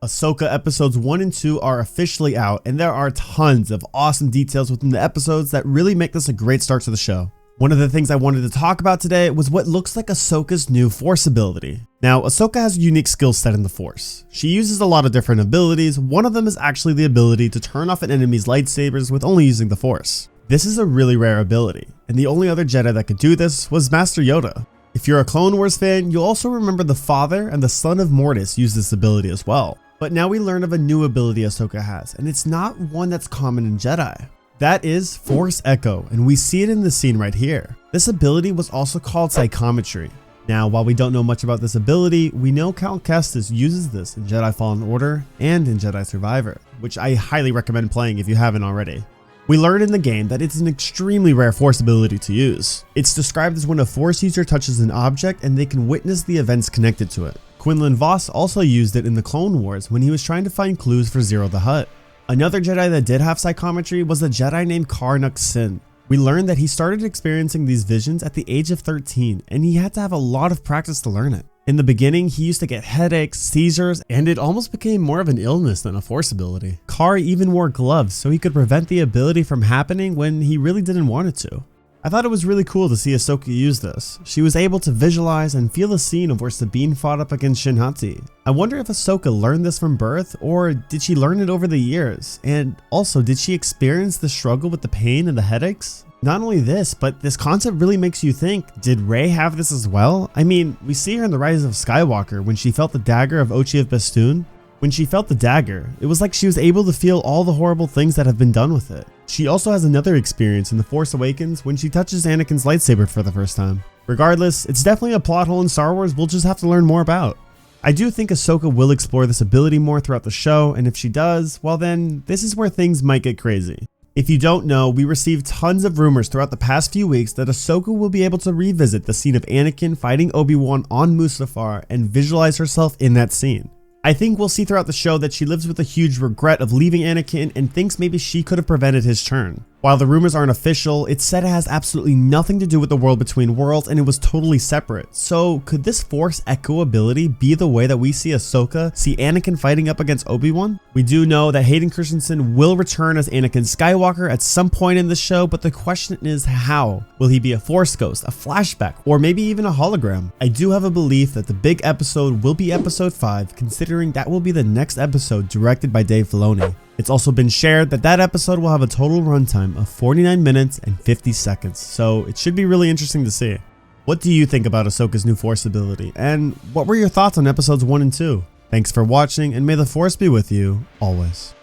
Ahsoka episodes 1 and 2 are officially out, and there are tons of awesome details within the episodes that really make this a great start to the show. One of the things I wanted to talk about today was what looks like Ahsoka's new Force ability. Now, Ahsoka has a unique skill set in the Force. She uses a lot of different abilities. One of them is actually the ability to turn off an enemy's lightsabers with only using the Force. This is a really rare ability, and the only other Jedi that could do this was Master Yoda. If you're a Clone Wars fan, you'll also remember the father and the son of Mortis use this ability as well. But now we learn of a new ability Ahsoka has, and it's not one that's common in Jedi. That is Force Echo, and we see it in the scene right here. This ability was also called psychometry. Now, while we don't know much about this ability, we know Cal Kestis uses this in Jedi Fallen Order and in Jedi Survivor, which I highly recommend playing if you haven't already. We learn in the game that it's an extremely rare Force ability to use. It's described as when a Force user touches an object and they can witness the events connected to it. Quinlan Vos also used it in the Clone Wars when he was trying to find clues for Zero the Hutt. Another Jedi that did have psychometry was a Jedi named Karnak Sin. We learned that he started experiencing these visions at the age of 13, and he had to have a lot of practice to learn it. In the beginning, he used to get headaches, seizures, and it almost became more of an illness than a Force ability. Kar even wore gloves so he could prevent the ability from happening when he really didn't want it to. I thought it was really cool to see Ahsoka use this. She was able to visualize and feel the scene of where Sabine fought up against Shin Hati. I wonder if Ahsoka learned this from birth, or did she learn it over the years? And also, did she experience the struggle with the pain and the headaches? Not only this, but this concept really makes you think, did Rey have this as well? I mean, we see her in The Rise of Skywalker when she felt the dagger of Ochi of Bestoon. When she felt the dagger, it was like she was able to feel all the horrible things that have been done with it. She also has another experience in The Force Awakens when she touches Anakin's lightsaber for the first time. Regardless, it's definitely a plot hole in Star Wars we'll just have to learn more about. I do think Ahsoka will explore this ability more throughout the show, and if she does, well then, this is where things might get crazy. If you don't know, we received tons of rumors throughout the past few weeks that Ahsoka will be able to revisit the scene of Anakin fighting Obi-Wan on Mustafar and visualize herself in that scene. I think we'll see throughout the show that she lives with a huge regret of leaving Anakin and thinks maybe she could have prevented his turn. While the rumors aren't official, it's said it has absolutely nothing to do with the world between worlds and it was totally separate. So could this Force Echo ability be the way that we see Ahsoka see Anakin fighting up against Obi-Wan? We do know that Hayden Christensen will return as Anakin Skywalker at some point in the show, but the question is how? Will he be a Force ghost, a flashback, or maybe even a hologram? I do have a belief that the big episode will be episode 5, considering that will be the next episode directed by Dave Filoni. It's also been shared that that episode will have a total runtime of 49 minutes and 50 seconds, so it should be really interesting to see. What do you think about Ahsoka's new Force ability, and what were your thoughts on episodes 1 and 2? Thanks for watching, and may the Force be with you always.